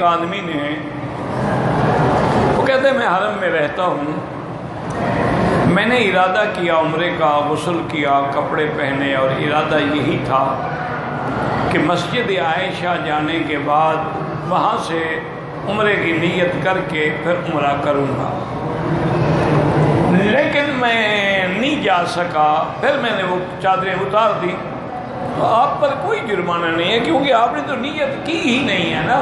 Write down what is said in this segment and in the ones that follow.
آدمی نے، وہ کہتے ہیں میں حرم میں رہتا ہوں، میں نے ارادہ کیا عمرے کا، غسل کیا، کپڑے پہنے، اور ارادہ یہی تھا کہ مسجد عائشہ جانے کے بعد وہاں سے عمرے کی نیت کر کے پھر عمرہ کروں گا، لیکن میں نہیں جا سکا۔ پھر میں نے وہ چادریں اتار دی۔ تو آپ پر کوئی جرمانہ نہیں ہے، کیونکہ آپ نے تو نیت کی ہی نہیں ہے نا۔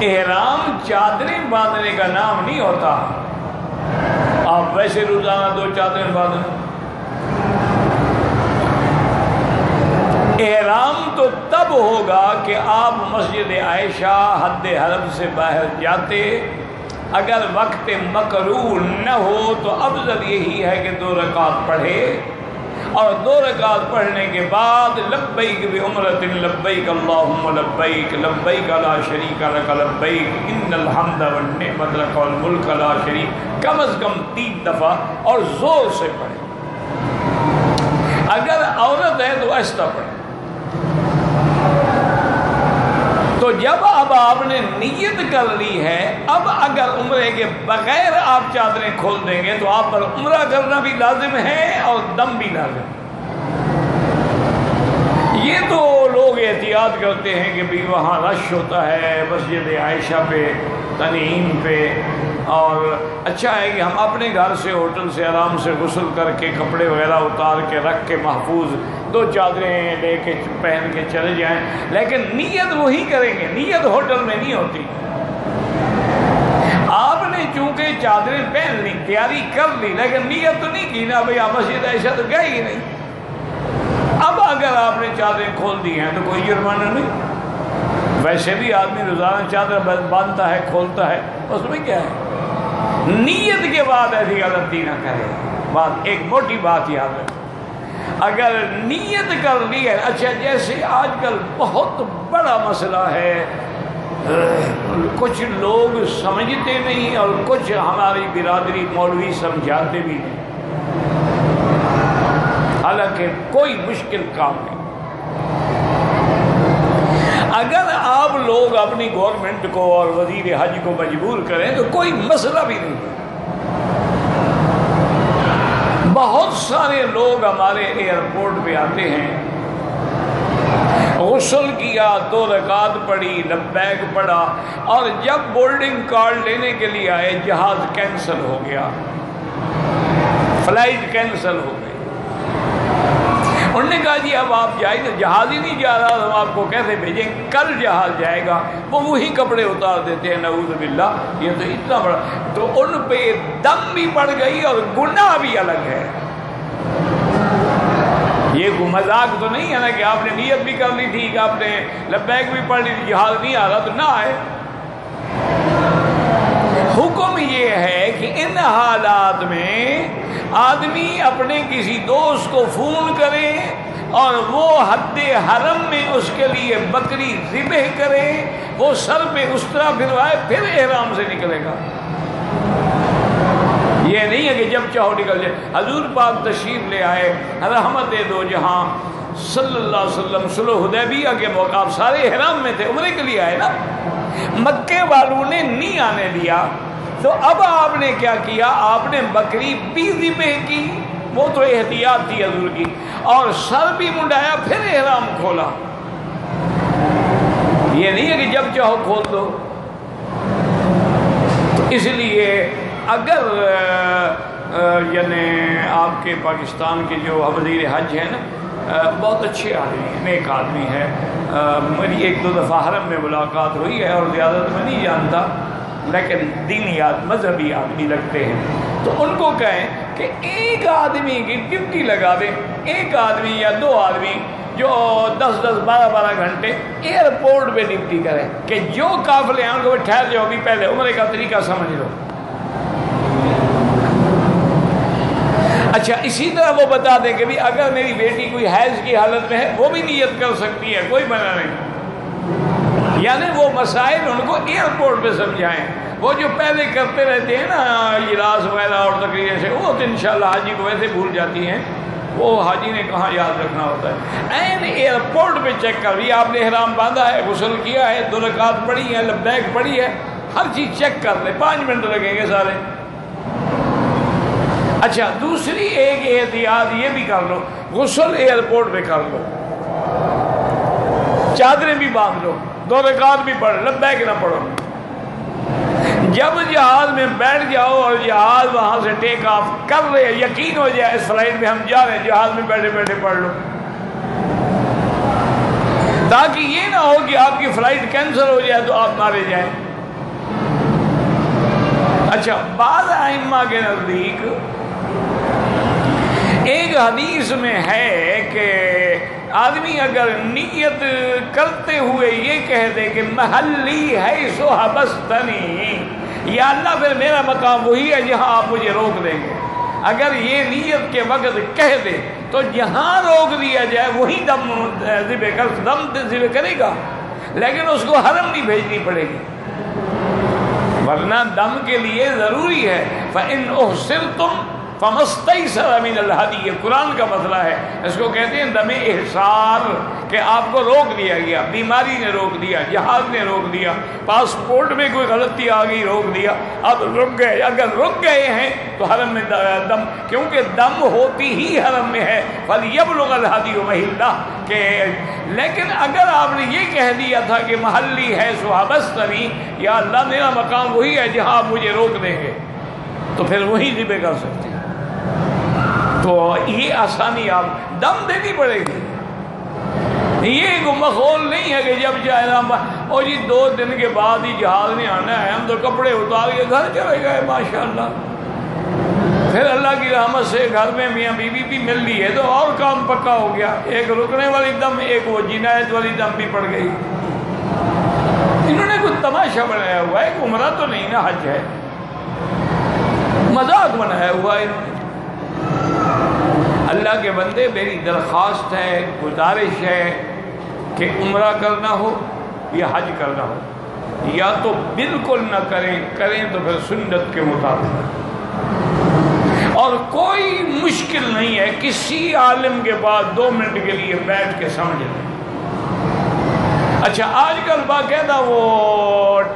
احرام چادریں باندھنے کا نام نہیں ہوتا، آپ ویسے روزانہ 2 چادریں باندھیں۔ احرام تو تب ہوگا کہ آپ مسجد عائشہ حد حرم سے باہر جاتے، اگر وقت مکروہ نہ ہو تو افضل یہی ہے کہ 2 رکعت پڑھے، اور 2 رکعت پڑھنے کے بعد لبیک بعمرۃ لبیک اللہم لبیک لبیک لا شریک لک لبیک ان الحمد والنعمت لک والملک لا شریک، کم از کم 3 دفعہ اور زور سے پڑھے۔ اگر عورت ہے تو ایسا پڑھے۔ تو جب اب آپ نے نیت کر لی ہے، اب اگر عمرے کے بغیر آپ چادریں کھول دیں گے تو آپ پر عمرہ کرنا بھی لازم ہے اور دم بھی لازم ہے۔ یہ تو لوگ احتیاط کرتے ہیں کہ بھی وہاں رش ہوتا ہے مسجد عائشہ پہ، تنعیم پہ، اور اچھا ہے کہ ہم اپنے گھر سے ہوٹل سے آرام سے غسل کر کے کپڑے وغیرہ اتار کے رکھ کے محفوظ 2 چادریں لے کے پہن کے چلے جائیں، لیکن نیت وہی کریں گے، نیت ہوٹل میں نہیں ہوتی۔ آپ نے چونکہ چادریں پہن لی، تیاری کر لی، لیکن نیت تو نہیں کی نا، بھئی آپ مسجد عائشہ تو گئے ہی نہیں۔ اب اگر آپ نے چادریں کھول دی ہیں تو کوئی جرمانہ نہیں، ویسے بھی آدمی روزانہ چادر باندھتا ہے، کھولتا ہے، اس میں کیا ہے۔ نیت کے بعد ایسی غلطی نہ کرے۔ بات ایک موٹی بات یاد رکھیں، اگر نیت کر لی ہے، اچھا جیسے آج کل بہت بڑا مسئلہ ہے، کچھ لوگ سمجھتے نہیں اور کچھ ہماری برادری مولوی سمجھاتے بھی نہیں، حالانکہ کوئی مشکل کام نہیں۔ اگر آپ لوگ اپنی گورنمنٹ کو اور وزیر حج کو مجبور کریں تو کوئی مسئلہ بھی نہیں ہے۔ بہت سارے لوگ ہمارے ایئرپورٹ پہ آتے ہیں، غسل کیا، 2 رکعت پڑھی، لبیک پڑھا، اور جب بورڈنگ کارڈ لینے کے لیے آئے جہاز کینسل ہو گیا، فلائٹ کینسل ہو گئی۔ انہوں نے کہا جی اب آپ جائیں، تو جہاز ہی نہیں جا رہا، ہم آپ کو کیسے بھیجیں، کل جہاز جائے گا۔ وہ وہی کپڑے اتار دیتے ہیں، نعوذ باللہ۔ یہ تو اتنا بڑا، تو ان پہ دم بھی پڑ گئی اور گناہ بھی الگ ہے۔ یہ کوئی مذاق تو نہیں ہے نا کہ آپ نے نیت بھی کر لی تھی کہ آپ نے لبیک بھی پڑھ لی تھی، جہاز نہیں آ رہا تو نہ آئے۔ حکم یہ ہے کہ ان حالات میں آدمی اپنے کسی دوست کو فون کرے اور وہ حد حرم میں اس کے لیے بکری ذبح کرے، وہ سر پہ اس طرح پھروائے، پھر احرام سے نکلے گا۔ یہ نہیں ہے کہ جب چاہو نکل جائے۔ حضور پاک تشریف لے آئے، رحمت دو جہاں صلی اللہ علیہ وسلم، صلح حدیبیہ کے موقع آپ سارے احرام میں تھے، عمرے کے لیے آئے نا، مکے والوں نے نہیں آنے دیا، تو اب آپ نے کیا کیا، آپ نے بکری بھی ذبح کی، وہ تو احتیاط تھی حضور کی، اور سر بھی منڈایا، پھر احرام کھولا۔ یہ نہیں ہے کہ جب چاہو کھول دو۔ تو اس لیے اگر یعنی آپ کے پاکستان کے جو وزیر حج ہیں نا، بہت اچھے آدمی ہیں، نیک آدمی ہے، میری 1-2 دفعہ حرم میں ملاقات ہوئی ہے، اور زیادہ تو میں نہیں جانتا، لیکن دینی مذہبی آدمی لگتے ہیں، تو ان کو کہیں کہ ایک آدمی کی ڈیوٹی لگا دیں، ایک آدمی یا 2 آدمی جو 10-10 12-12 گھنٹے ایئرپورٹ پہ ڈیوٹی کریں، کہ جو قافلے ہیں ان کو ٹھہر جاؤ، بھی پہلے عمرے کا طریقہ سمجھ لو۔ اچھا اسی طرح وہ بتا دیں کہ بھی اگر میری بیٹی کوئی حیض کی حالت میں ہے، وہ بھی نیت کر سکتی ہے، کوئی منع نہیں۔ یعنی وہ مسائل ان کو ایئرپورٹ پہ سمجھائیں۔ وہ جو پہلے کرتے رہتے ہیں نا اجلاس وغیرہ اور تقریر سے، وہ تو انشاءاللہ حاجی کو ویسے بھول جاتی ہیں، وہ حاجی نے کہاں یاد رکھنا ہوتا ہے؟ این ایئرپورٹ پہ چیک کر لیا آپ نے احرام باندھا ہے، غسل کیا ہے، 2 رکعت پڑھی ہے، لبیک پڑھی ہے، ہر چیز چیک کر لے، 5 منٹ لگیں گے سارے۔ اچھا دوسری ایک احتیاط یہ بھی کر لو، غسل ایئرپورٹ پہ کر لو، چادریں بھی باندھ لو، 2 رکعت بھی پڑھ، لبیک نہ پڑھو۔ جب جہاز میں بیٹھ جاؤ اور جہاز وہاں سے ٹیک آف کر رہے، یقین ہو جائے اس فلائٹ میں ہم جا رہے ہیں، جہاز میں بیٹھے بیٹھے پڑھ لو، تاکہ یہ نہ ہو کہ آپ کی فلائٹ کینسل ہو جائے تو آپ مارے جائیں۔ اچھا بعض ائمہ کے نزدیک ایک حدیث میں ہے کہ آدمی اگر نیت کرتے ہوئے یہ کہہ دے کہ محلی ہے سو حبستنی، یا اللہ پھر میرا مقام وہی ہے جہاں آپ مجھے روک دیں گے، اگر یہ نیت کے وقت کہہ دے تو جہاں روک دیا جائے وہی دم ذبح کرے گا، لیکن اس کو حرم نہیں بھیجنی پڑے گی، ورنہ دم کے لیے ضروری ہے۔ فَإِنْ أُحْصِرْتُمْ فَمَسْتَيْسَرَ مِنَ الْهَدْيِ، یہ قرآن کا مسئلہ ہے، اس کو کہتے ہیں دم احصار، کہ آپ کو روک دیا گیا، بیماری نے روک دیا، جہاز نے روک دیا، پاسپورٹ میں کوئی غلطی آ گئی روک دیا، اب رک گئے، اگر رک گئے ہیں تو حرم میں دم، کیونکہ دم ہوتی ہی حرم میں ہے، فَلْيَبْلُغَ الْهَدْيُ مَحِلَّهُ، کہ لیکن اگر آپ نے یہ کہہ دیا تھا کہ محلی ہے سو حبستنی، یا اللہ میرا مقام وہی ہے جہاں آپ مجھے روک دیں گے، تو پھر وہی ذبح کر سکتے ہیں۔ تو یہ آسانی آپ دم دینی پڑے گی، یہ کوئی مخول نہیں ہے کہ جب جائے اور جی 2 دن کے بعد ہی جہاز نے آنا ہے، ہم تو کپڑے اتار کے گھر چلے گئے ماشاءاللہ، پھر اللہ کی رحمت سے گھر میں میاں بیوی بھی مل لی ہے تو اور کام پکا ہو گیا، ایک رکنے والی دم، ایک وہ جنایت والی دم بھی پڑ گئی۔ انہوں نے کوئی تماشا بنایا ہوا ہے، عمرہ تو نہیں نا، حج ہے، مذاق بنایا ہوا ہے انہوں نے۔ اللہ کے بندے میری درخواست ہے، گزارش ہے کہ عمرہ کرنا ہو یا حج کرنا ہو، یا تو بالکل نہ کریں تو پھر سنت کے مطابق، اور کوئی مشکل نہیں ہے، کسی عالم کے پاس 2 منٹ کے لیے بیٹھ کے سمجھ لیں۔ اچھا آج کل باقاعدہ وہ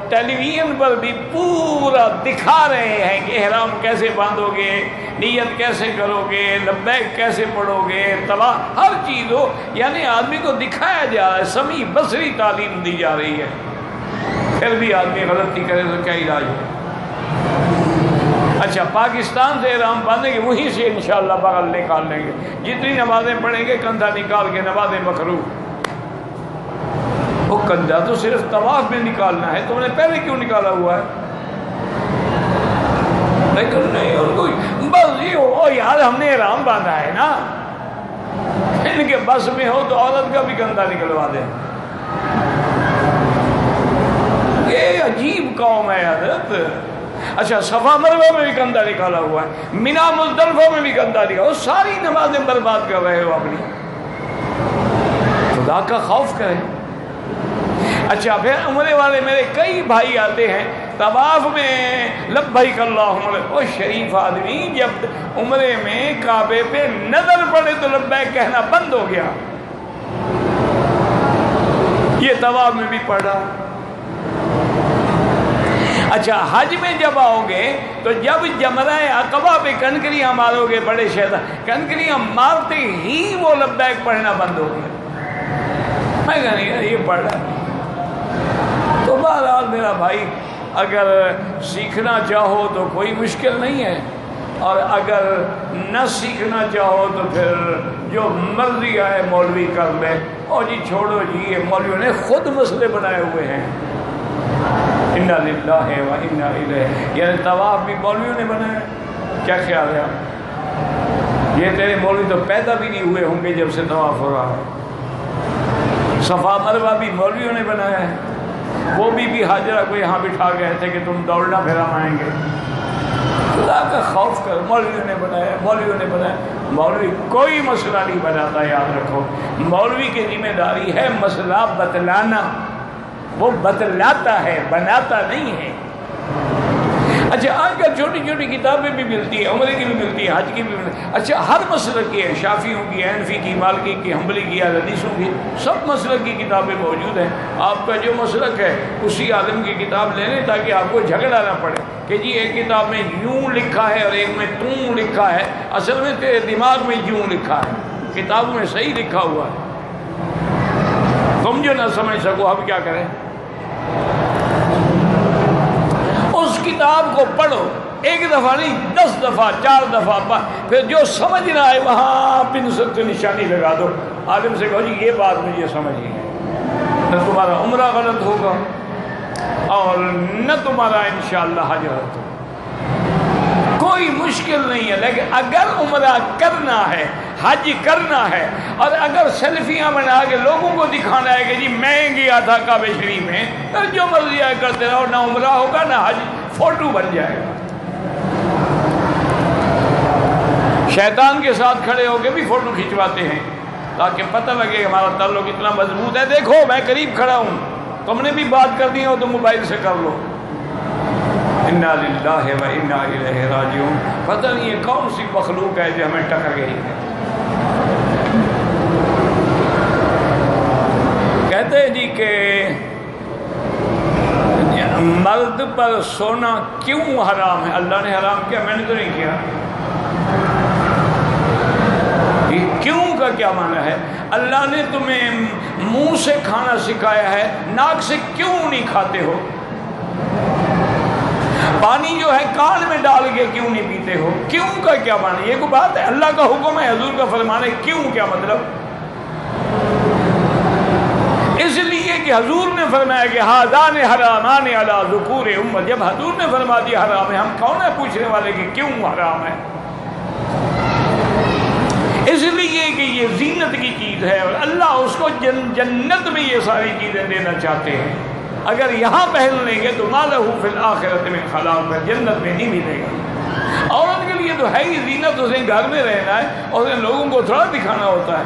ٹیلی ویژن پر بھی پورا دکھا رہے ہیں کہ احرام کیسے باندھو گے، نیت کیسے کرو گے، لبیک کیسے پڑھو گے، طواف، ہر چیز ہو، یعنی آدمی کو دکھایا جا رہا ہے، سمیع بصری تعلیم دی جا رہی ہے، پھر بھی آدمی غلطی کرے تو کیا علاج ہے؟ اچھا پاکستان سے احرام باندھیں گے، وہیں سے انشاءاللہ بغل نکال لیں گے، جتنی نمازیں پڑھیں گے کندھا نکال کے، نمازیں مکروہ، وہ کندھا تو صرف طواف میں نکالنا ہے، تم نے پہلے کیوں نکالا ہوا ہے؟ لیکن نہیں، ان کو بس یہ ہو یار ہم نے احرام باندھا ہے نا، ان کے بس میں ہو تو عورت کا بھی کندھا نکلوا دیں۔ یہ عجیب قوم ہے حضرت۔ اچھا صفا مروہ میں بھی کندھا نکالا ہوا ہے، مینا مزدلفہ میں بھی کندھا نکالا، وہ ساری نمازیں برباد کر رہے ہو اپنی، خدا کا خوف کریں۔ اچھا پھر عمرے والے میرے کئی بھائی آتے ہیں طواف میں لبیک اللہم، وہ شریف آدمی جب عمرے میں کعبے پہ نظر پڑے تو لبیک کہنا بند ہو گیا، یہ طواف میں بھی پڑھا۔ اچھا حج میں جب آؤ گے تو جب جمرہ عقبہ پہ کنکریاں مارو گے، بڑے شیطان کنکریاں مارتے ہی وہ لبیک پڑھنا بند ہو گیا، میں کہا نہیں یہ پڑھ رہا۔ تو بہرحال میرا بھائی اگر سیکھنا چاہو تو کوئی مشکل نہیں ہے، اور اگر نہ سیکھنا چاہو تو پھر جو مرضی آئے مولوی کر لے، اور جی چھوڑو جی یہ مولویوں نے خود مسئلے بنائے ہوئے ہیں، انا للہ و انا الیہ، یعنی طواف بھی مولویوں نے بنایا، کیا خیال ہے آپ؟ یہ تیرے مولوی تو پیدا بھی نہیں ہوئے ہوں گے جب سے طواف ہو رہا ہے۔ صفا مروہ بھی مولویوں نے بنایا ہے، وہ بھی حاجرہ کو یہاں بٹھا گئے تھے کہ تم دوڑنا پھرا آئیں گے، خدا کا خوف کر، مولویوں نے بنایا، مولویوں نے بنایا۔ مولوی کوئی مسئلہ نہیں بناتا، یاد رکھو، مولوی کی ذمہ داری ہے مسئلہ بتلانا، وہ بتلاتا ہے، بناتا نہیں ہے۔ اچھا آج کل چھوٹی چھوٹی کتابیں بھی ملتی ہیں، عمرے کی بھی ملتی ہیں، حج کی بھی ملتی ہیں. اچھا ہر مسلک کی ہے، شافعیوں کی، حنفی کی، مالکی کی، حنبلی کی، حدیثوں کی، سب مسلک کی کتابیں موجود ہیں. آپ کا جو مسلک ہے اسی عالم کی کتاب لے لیں تاکہ آپ کو جھگڑا نہ پڑے کہ جی ایک کتاب میں یوں لکھا ہے اور ایک میں توں لکھا ہے. اصل میں تیرے دماغ میں یوں لکھا ہے، کتابوں میں صحیح لکھا ہوا ہے. تم جو نہ سمجھ سکو اب کیا کریں؟ اس کتاب کو پڑھو، ایک دفعہ نہیں 10 دفعہ 4 دفعہ، پھر جو سمجھ نہ آئے وہاں پنسل سے نشانی لگا دو. عالم سے کہو جی یہ بات مجھے سمجھ نہیں ہے، نہ تمہارا عمرہ غلط ہوگا اور نہ تمہارا انشاءاللہ حج غلط ہوگا. کوئی مشکل نہیں ہے. لیکن اگر عمرہ کرنا ہے، حج کرنا ہے، اور اگر سیلفیاں بنا کے لوگوں کو دکھانا ہے کہ جی میں گیا تھا کعبہ شریف میں، پھر جو مرضی آئے کرتے رہو، نہ عمرہ ہوگا نہ حج، فوٹو بن جائے گا. شیطان کے ساتھ کھڑے ہو کے بھی فوٹو کھنچواتے ہیں تاکہ پتہ لگے کہ ہمارا تعلق اتنا مضبوط ہے. دیکھو میں قریب کھڑا ہوں، تم نے بھی بات کرنی ہو تو موبائل سے کر لو. انا للہ و انا الیہ راجعون. پتہ نہیں یہ کون سی مخلوق ہے جو ہمیں ٹکر گئی ہے. کہتے ہیں جی کہ مرد پر سونا کیوں حرام ہے؟ اللہ نے حرام کیا، میں نے تو نہیں کیا. کیوں کا کیا معنی ہے؟ اللہ نے تمہیں منہ سے کھانا سکھایا ہے، ناک سے کیوں نہیں کھاتے ہو؟ پانی جو ہے کان میں ڈال کے کیوں نہیں پیتے ہو؟ کیوں کا کیا معنی؟ یہ کوئی بات ہے؟ اللہ کا حکم ہے، حضور کا فرمان ہے. کیوں کیا مطلب؟ اس لیے کہ حضور نے فرمایا کہ ہذان حرامان علی ذکور امت. جب حضور نے فرما دیا حرام ہے، ہم کون ہے پوچھنے والے کہ کیوں حرام ہے؟ اس لیے کہ یہ زینت کی چیز ہے اور اللہ اس کو جنت میں یہ ساری چیزیں دینا چاہتے ہیں. اگر یہاں پہن لیں گے تو ما لہ فی الآخرۃ من خلاق، میں جنت میں نہیں ملے گا. عورت کے لیے تو ہے ہی زینت، اسے گھر میں رہنا ہے اور اسے لوگوں کو تھوڑا دکھانا ہوتا ہے.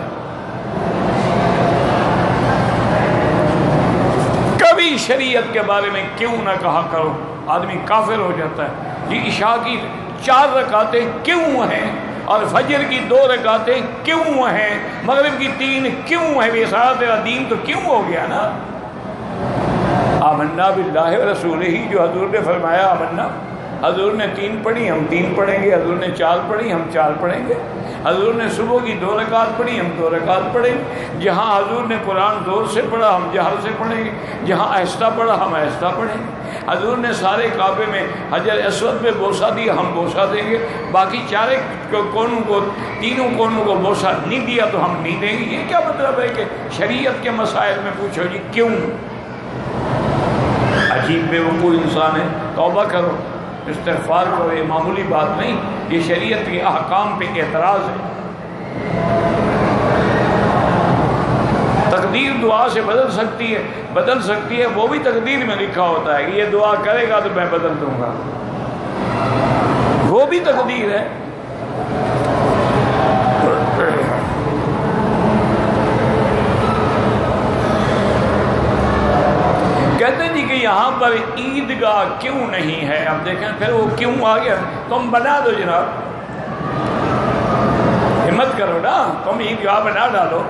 کبھی شریعت کے بارے میں کیوں نہ کہا کرو، آدمی کافر ہو جاتا ہے. یہ عشاء کی 4 رکعتیں کیوں ہیں اور فجر کی 2 رکعتیں کیوں ہیں، مغرب کی 3 کیوں ہیں؟ یہ سارا تیرا دین تو کیوں ہو گیا نا. آمنا باللہ و رسولہ، جو حضور نے فرمایا آمنا. حضور نے 3 پڑھی، ہم 3 پڑھیں گے. حضور نے 4 پڑھی، ہم 4 پڑھیں گے. حضور نے صبح کی 2 رکعت پڑھی، ہم 2 رکعت پڑھیں گے. جہاں حضور نے قرآن زور سے پڑھا ہم جہر سے پڑھیں گے، جہاں آہستہ پڑھا ہم آہستہ پڑھیں گے. حضور نے سارے کعبے میں حجر اسود پہ بوسہ دیا، ہم بوسہ دیں گے. باقی 4 کونوں کو، 3 کونوں کو بوسہ نہیں دیا تو ہم نہیں دیں گے. یہ کیا مطلب ہے کہ شریعت کے مسائل میں پوچھو جی کیوں؟ عجیب بے وقوع انسان ہے. توبہ کرو، استغفار کرو. یہ معمولی بات نہیں، یہ شریعت کے احکام پہ اعتراض ہے. تقدیر دعا سے بدل سکتی ہے، وہ بھی تقدیر میں لکھا ہوتا ہے کہ یہ دعا کرے گا تو میں بدل دوں گا، وہ بھی تقدیر ہے. کہتے ہیں جی کہ یہاں پر عیدگاہ کیوں نہیں ہے؟ اب دیکھیں پھر وہ کیوں آ گیا. تم بنا دو جناب، ہمت کرو نا، تم عیدگاہ بنا ڈالو.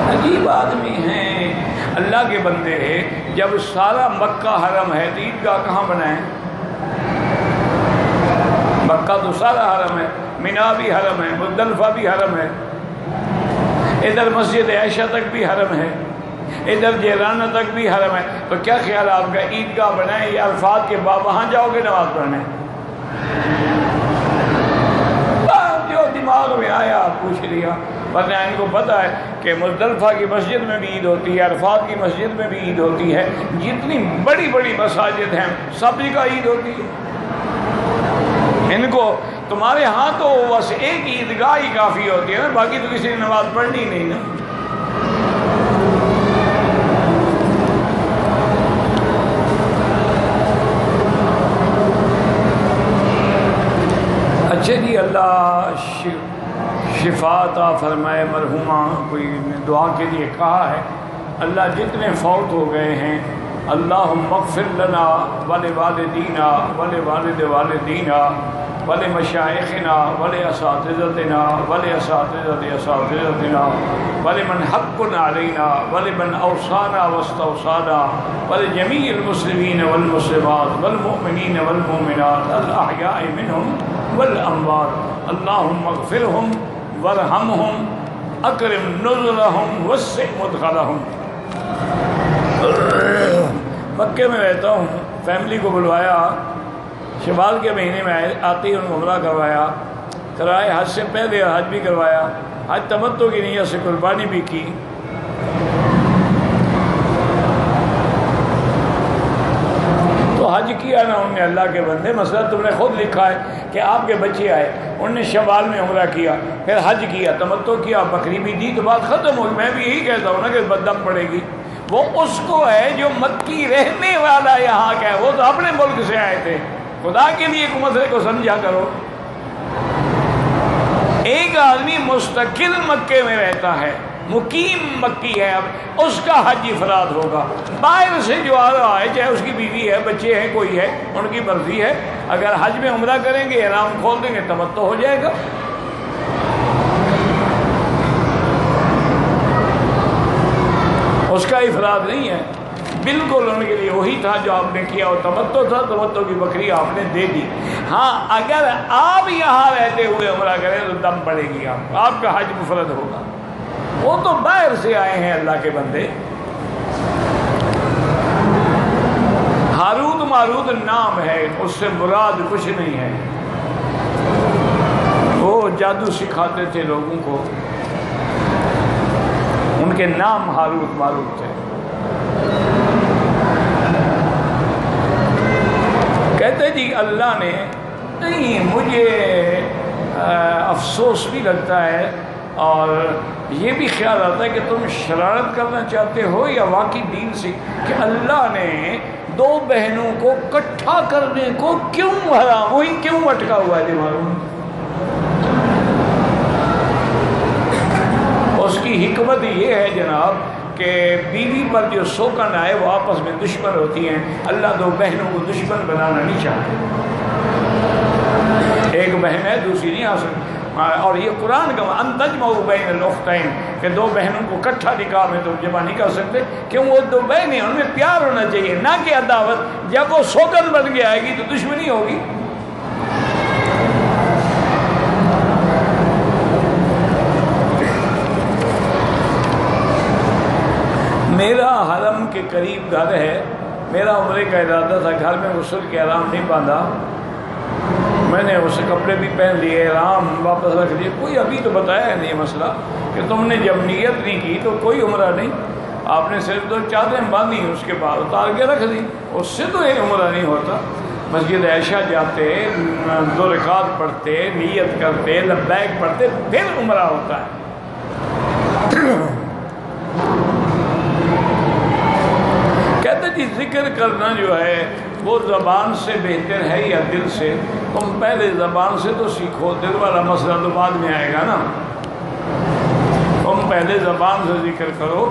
عجیب آدمی ہیں اللہ کے بندے. جب سارا مکہ حرم ہے تو عیدگاہ کہاں بنائیں؟ مکہ تو سارا حرم ہے، مینا بھی حرم ہے، مزدلفہ بھی حرم ہے، ادھر مسجد عائشہ تک بھی حرم ہے، ادھر جیرانہ تک بھی حرم ہے. تو کیا خیال آپ کا عیدگاہ بنائیں یا عرفات کے بعد وہاں جاؤ گے نماز پڑھنے؟ جو دماغ میں آیا پوچھ لیا. ورنہ ان کو پتہ ہے کہ مزدلفہ کی مسجد میں بھی عید ہوتی ہے، عرفات کی مسجد میں بھی عید ہوتی ہے. جتنی بڑی بڑی مساجد ہیں سب جگہ عید ہوتی ہے. ان کو تمہارے ہاں تو بس ایک عیدگاہ ہی کافی ہوتی ہے نا، باقی تو کسی نے نماز پڑھنی نہیں نا. اچھا جی، اللہ شفا عطا فرمائے. مرحومہ کوئی دعا کے لیے کہا ہے. اللہ جتنے فوت ہو گئے ہیں اللہم اغفر لنا ولوالدینا ولوالد والدینا ولمشائخنا ولاساتذتنا ولاساتذت اساتذتنا ولمن حق علینا ولمن اوصانا واستوصانا ولجمیع المسلمین والمسلمات والمؤمنین والمؤمنات الاحیاء منہم والاموات اللہم اغفرہم وارحمہم اکرم نزلہم وسع مدخلہم۔ مکے میں رہتا ہوں، فیملی کو بلوایا، شوال کے مہینے میں آتے ہی انہوں عمرہ کرائے، حج سے پہلے حج بھی کروایا، حج تمتع کی نیت سے قربانی بھی کی۔ تو حج کیا نا انہوں نے اللہ کے بندے، مسئلہ تم نے خود لکھا ہے کہ آپ کے بچے آئے، انہوں نے شوال میں عمرہ کیا، پھر حج کیا، تمتع کیا، بکری بھی دی، تو بات ختم ہوئی۔ میں بھی یہی کہتا ہوں نا کہ بددم پڑے گی، وہ اس کو ہے جو مکی رہنے والا یہاں کا ہے، وہ تو اپنے ملک سے آئے تھے۔ خدا کے لیے ایک مسئلے کو سمجھا کرو، ایک آدمی مستقل مکے میں رہتا ہے، مقیم مکی ہے، اب اس کا حج افراد ہوگا۔ باہر سے جو آ رہا ہے، چاہے اس کی بیوی ہے، بچے ہیں، کوئی ہے، ان کی مرضی ہے، اگر حج میں عمرہ کریں گے، احرام کھول دیں گے، تمتع ہو جائے گا۔ اس کا افراد نہیں ہے، بالکل ان کے لیے وہی تھا جو آپ نے کیا، اور تمتع تھا، تمتع کی بکری آپ نے دے دی۔ ہاں اگر آپ یہاں رہتے ہوئے عمرہ کریں تو دم پڑے گی، آپ کا حج مفرد ہوگا۔ وہ تو باہر سے آئے ہیں اللہ کے بندے۔ ہاروت ماروت نام ہے، اس سے مراد کچھ نہیں ہے، وہ جادو سکھاتے تھے لوگوں کو، ان کے نام ہاروت ماروت تھے۔ کہتے جی اللہ نے، نہیں مجھے افسوس بھی لگتا ہے اور یہ بھی خیال آتا ہے کہ تم شرارت کرنا چاہتے ہو یا واقعی دین سے، کہ اللہ نے دو بہنوں کو اکٹھا کرنے کو کیوں حرام، وہی کیوں اٹکا ہوا ہے دماغوں میں؟ اس کی حکمت یہ ہے جناب کہ بیوی پر جو سوکن آئے وہ آپس میں دشمن ہوتی ہیں، اللہ دو بہنوں کو دشمن بنانا نہیں چاہتے، ایک بہن ہے دوسری نہیں آ سکتی، اور یہ قرآن کا ان تجمعوا بین الاختین، کہ دو بہنوں کو اکٹھا نکاح میں تو جمع نہیں کر سکتے، کیوں وہ دو بہنیں، ان میں پیار ہونا چاہیے نہ کہ عداوت۔ جب وہ سوکن بن کے آئے گی تو دشمنی ہوگی۔ میرا حرم کے قریب گھر ہے، میرا عمرے کا ارادہ تھا، گھر میں غسل کے احرام نہیں باندھا، میں نے اسے کپڑے بھی پہن لیے، احرام واپس رکھ لیے، کوئی ابھی تو بتایا ہے نہیں مسئلہ کہ تم نے جب نیت نہیں کی تو کوئی عمرہ نہیں، آپ نے صرف دو چادریں باندھی، اس کے بعد اتار کے رکھ دی، اس سے تو ایک عمرہ نہیں ہوتا۔ مسجد عائشہ جاتے، 2 رکعت پڑھتے، نیت کرتے، لبیک پڑھتے، پھر عمرہ ہوتا ہے۔ کہتے جی ذکر کرنا جو ہے وہ زبان سے بہتر ہے یا دل سے؟ تم پہلے زبان سے تو سیکھو، دل والا مسئلہ تو بعد میں آئے گا نا۔ تم پہلے زبان سے ذکر کرو،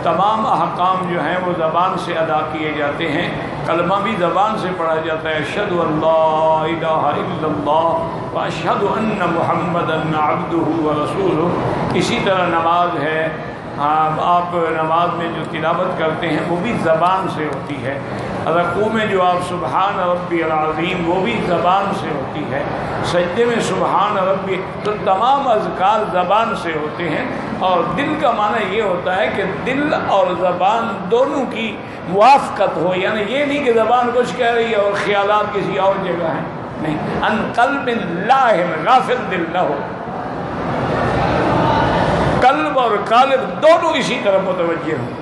تمام احکام جو ہیں وہ زبان سے ادا کیے جاتے ہیں، کلمہ بھی زبان سے پڑھا جاتا ہے، اشہد ان لا الہ الا اللہ واشہد ان محمدا عبدہ ورسولہ۔ اسی طرح نماز ہے، آپ نماز میں جو تلاوت کرتے ہیں وہ بھی زبان سے ہوتی ہے، رکوع میں جو آپ سبحان ربی العظیم وہ بھی زبان سے ہوتی ہے، سجدے میں سبحان ربی، تو تمام اذکار زبان سے ہوتے ہیں۔ اور دل کا معنی یہ ہوتا ہے کہ دل اور زبان دونوں کی موافقت ہو، یعنی یہ نہیں کہ زبان کچھ کہہ رہی ہے اور خیالات کسی اور جگہ ہیں، نہیں، ان قلب لاہ غافل دل نہ ہو، قلب اور قالب دونوں اسی طرف متوجہ ہوں۔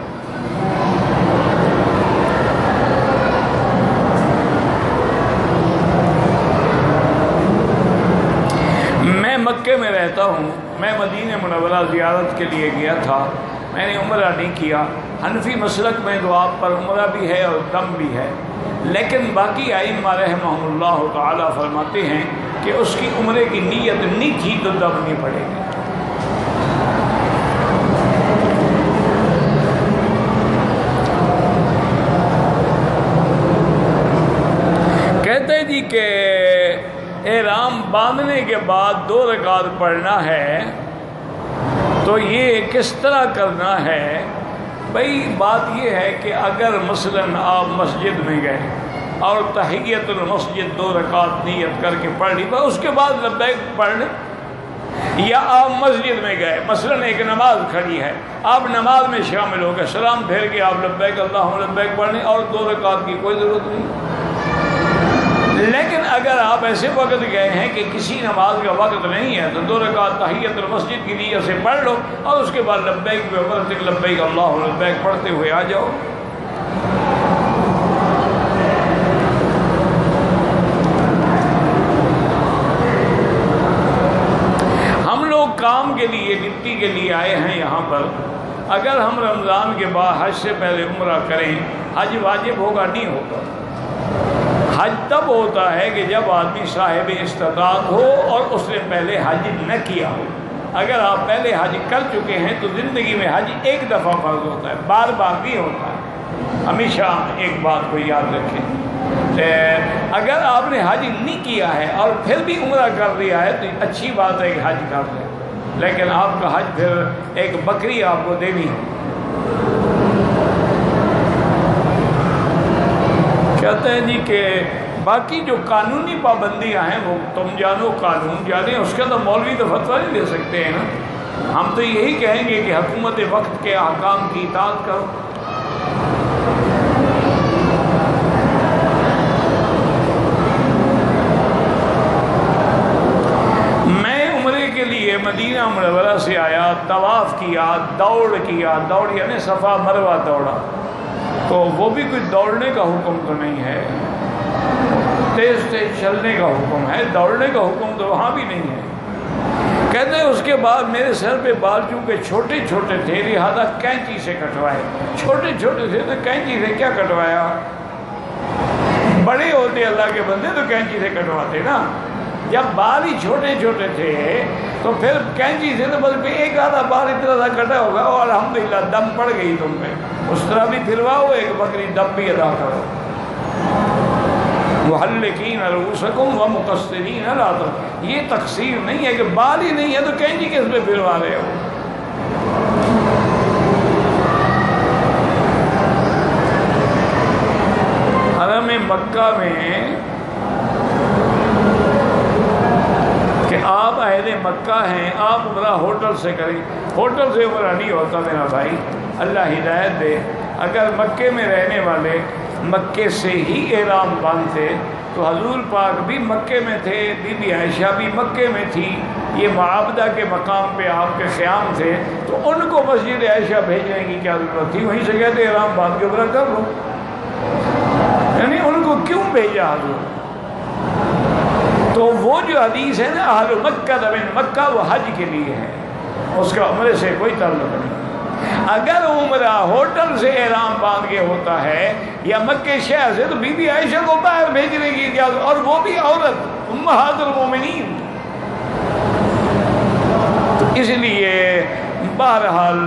میں مکے میں رہتا ہوں، میں مدینہ منورہ زیارت کے لیے گیا تھا، میں نے عمرہ نہیں کیا۔ حنفی مسلک میں تو آپ پر عمرہ بھی ہے اور دم بھی ہے، لیکن باقی ائمہ رحمہم اللہ تعالی فرماتے ہیں کہ اس کی عمرے کی نیت نہیں تھی تو دم نہیں پڑے گی۔ باندھنے کے بعد 2 رکعت پڑھنا ہے تو یہ کس طرح کرنا ہے؟ بھئی بات یہ ہے کہ اگر مثلاً آپ مسجد میں گئے اور تحیت المسجد 2 رکعت نیت کر کے پڑھ لی، بس اس کے بعد لبیک پڑھ لیں، یا آپ مسجد میں گئے، مثلاً ایک نماز کھڑی ہے، آپ نماز میں شامل ہو گئے، سلام پھیر کے آپ لبیک اللہم لبیک پڑھ لیں اور 2 رکعت کی کوئی ضرورت نہیں۔ لیکن اگر آپ ایسے وقت گئے ہیں کہ کسی نماز کا وقت نہیں ہے تو 2 رکعت تحیت المسجد کی نیت سے پڑھ لو اور اس کے بعد لبیک لبیک اللہم لبیک پڑھتے ہوئے آ جاؤ۔ کام کے لیے ڈپٹی کے لیے آئے ہیں یہاں پر، اگر ہم رمضان کے بعد حج سے پہلے عمرہ کریں، حج واجب ہوگا؟ نہیں ہوگا۔ حج تب ہوتا ہے کہ جب آدمی صاحب استطاعت ہو اور اس نے پہلے حج نہ کیا ہو۔ اگر آپ پہلے حج کر چکے ہیں تو زندگی میں حج ایک دفعہ فرض ہوتا ہے، بار بار نہیں ہوتا ہے۔ ہمیشہ ایک بات کو یاد رکھیں، اگر آپ نے حج نہیں کیا ہے اور پھر بھی عمرہ کر لیا ہے تو اچھی بات ہے کہ حج کر لیں، لیکن آپ کا حج پھر ایک بکری آپ کو دینی ہے۔ کہتے ہیں جی کہ باقی جو قانونی پابندیاں ہیں وہ تم جانو، قانون جانے، اس کے اندر مولوی تو فتویٰ نہیں دے سکتے ہیں نا۔ ہم تو یہی کہیں گے کہ حکومت وقت کے احکام کی اطاعت کرو۔ مدینہ منورہ سے آیا، طواف کیا، دوڑ یعنی صفا مروہ دوڑا، تو وہ بھی کوئی دوڑنے کا حکم تو نہیں ہے، تیز تیز چلنے کا حکم ہے، دوڑنے کا حکم تو وہاں بھی نہیں ہے۔ کہتے ہیں اس کے بعد میرے سر پہ بال چونکہ چھوٹے چھوٹے تھے لہذا کینچی سے کٹوائے۔ چھوٹے چھوٹے تھے تو کینچی سے کیا کٹوایا؟ بڑے ہوتے اللہ کے بندے تو کینچی سے کٹواتے نا۔ جب بال ہی چھوٹے چھوٹے تھے تو پھر کینچی سے تو بس ایک آدھا بال اتنا سا کٹا ہوگا اور الحمدللہ دم پڑ گئی تم پہ، اس طرح بھی پھرواؤ، ایک بکری دم بھی ادا کرو۔ محلقین رؤوسکم ومقصرین لا تقصرون، یہ تقصیر نہیں ہے کہ بال ہی نہیں ہے تو کینچی کس پہ پھروا رہے ہو۔ حرم مکہ میں کہ آپ اہل مکہ ہیں، آپ عمرہ ہوٹل سے کریں، ہوٹل سے عمرہ نہیں ہوتا میرا بھائی، اللہ ہدایت دے۔ اگر مکے میں رہنے والے مکے سے ہی احرام باندھتے تو حضور پاک بھی مکے میں تھے، بی بی عائشہ بھی مکے میں تھی، یہ معابدہ کے مقام پہ آپ کے قیام تھے، تو ان کو مسجد عائشہ بھیجنے کی کیا ضرورت تھی؟ وہیں سے کہتے احرام باندھ کے عمرہ کر لو، یعنی ان کو کیوں بھیجا حضور؟ تو وہ جو حدیث ہے نا اہل مکہ من مکہ، وہ حج کے لیے ہے، اس کا عمرے سے کوئی تعلق نہیں۔ اگر عمرہ ہوٹل سے احرام باندھ کے ہوتا ہے یا مکے شہر سے تو بی بی عائشہ کو باہر بھیجنے کی اجازت، اور وہ بھی عورت امہات المومنین۔ تو اس لیے بہرحال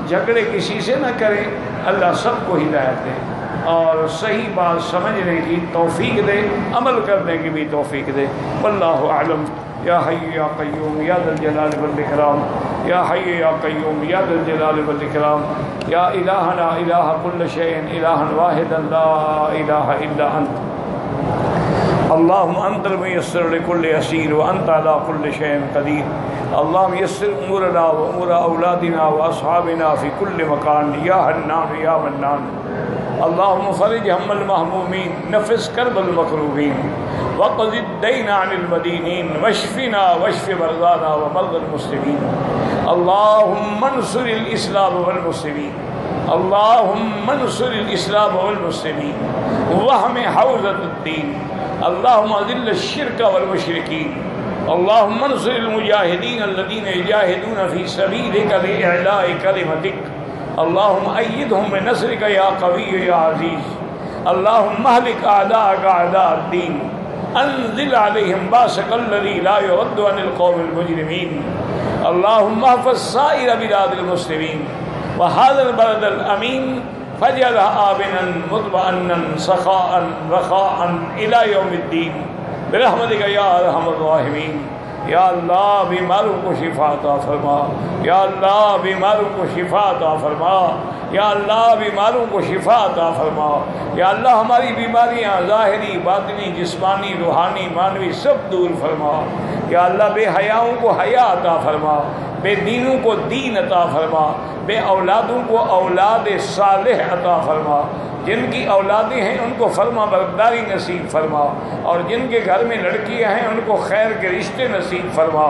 جھگڑے کسی سے نہ کریں، اللہ سب کو ہدایت دے اور صحیح بات سمجھنے کی توفیق دے، عمل کرنے کی بھی توفیق دے۔ واللہ اعلم۔ یا حی یا قیوم یا ذا الجلال والاکرام، یا حی یا قیوم یا ذا الجلال والاکرام، یا الہنا الہ کل شیء الہا واحدا لا الہ الا انت، اللہم انت المیسر لکل اسیر وانت علی کل شیء قدیر، اللہم یسر امورنا و امور اولادنا و اصحابنا فی کل مکان، یا حنان یا منان، اللہم فرج ہم المہمومین، نفس کرب المکروبین، وقض الدین عن المدینین، واشفنا واشف مرضانا ومرضى المسلمین، اللہم انصر الاسلام والمسلمین، اللہم انصر الاسلام والمسلمین واحم حوزة الدین، اللہم اذل الشرک والمشرکین، اللہم انصر المجاہدین الذین یجاہدون فی سبیلک لإعلاء کلمتک، اللہم ایدہم بنصرک یا قوی یا عزیز، اللہم اہلک اعداءک اعداء الدین، انزل علیہم باسک الذی لا یرد عن القوم المجرمین، اللہم احفظ سائر بلاد المسلمین وہذا البلد الامین فاجعلہ آمنا مطمئنا سخاء رخاء الى یوم الدین، برحمتک یا ارحم الراحمین۔ یا اللہ بیماروں کو شفا عطا فرما، یا اللہ بیماروں کو شفا عطا فرما، یا اللہ بیماروں کو شفا عطا فرما، یا اللہ ہماری بیماریاں ظاہری باطنی جسمانی روحانی مانوی سب دور فرما، یا اللہ بے حیاؤں کو حیا عطا فرما، بے دینوں کو دین عطا فرما، بے اولادوں کو اولاد صالح عطا فرما، جن کی اولادیں ہیں ان کو فرما برداری نصیب فرما، اور جن کے گھر میں لڑکیاں ہیں ان کو خیر کے رشتے نصیب فرما۔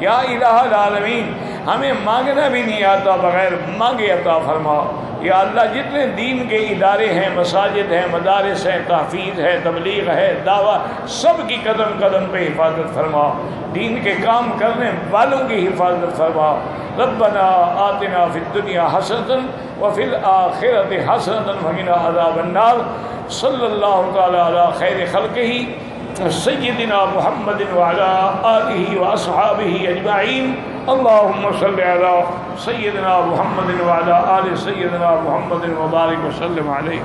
یا الہ العالمین ہمیں مانگنا بھی نہیں آتا بغیر مانگے عطا فرما۔ یا اللہ جتنے دین کے ادارے ہیں، مساجد ہیں، مدارس ہیں، تحفیظ ہے، تبلیغ ہے، دعویٰ، سب کی قدم قدم پہ حفاظت فرما، دین کے کام کرنے والوں کی حفاظت فرما۔ ربنا آتنا فی الدنیا حسنۃ وفی الآخرۃ حسنۃ وقنا عذاب النار۔ صلی اللہ تعالی علی خیر خلقہ سیدنا محمد وعلی آلہ واصحابہ اجمعین۔ اللہم صلی علی سیدنا محمد وعلی آل سیدنا محمد وبارک وسلم علیہ۔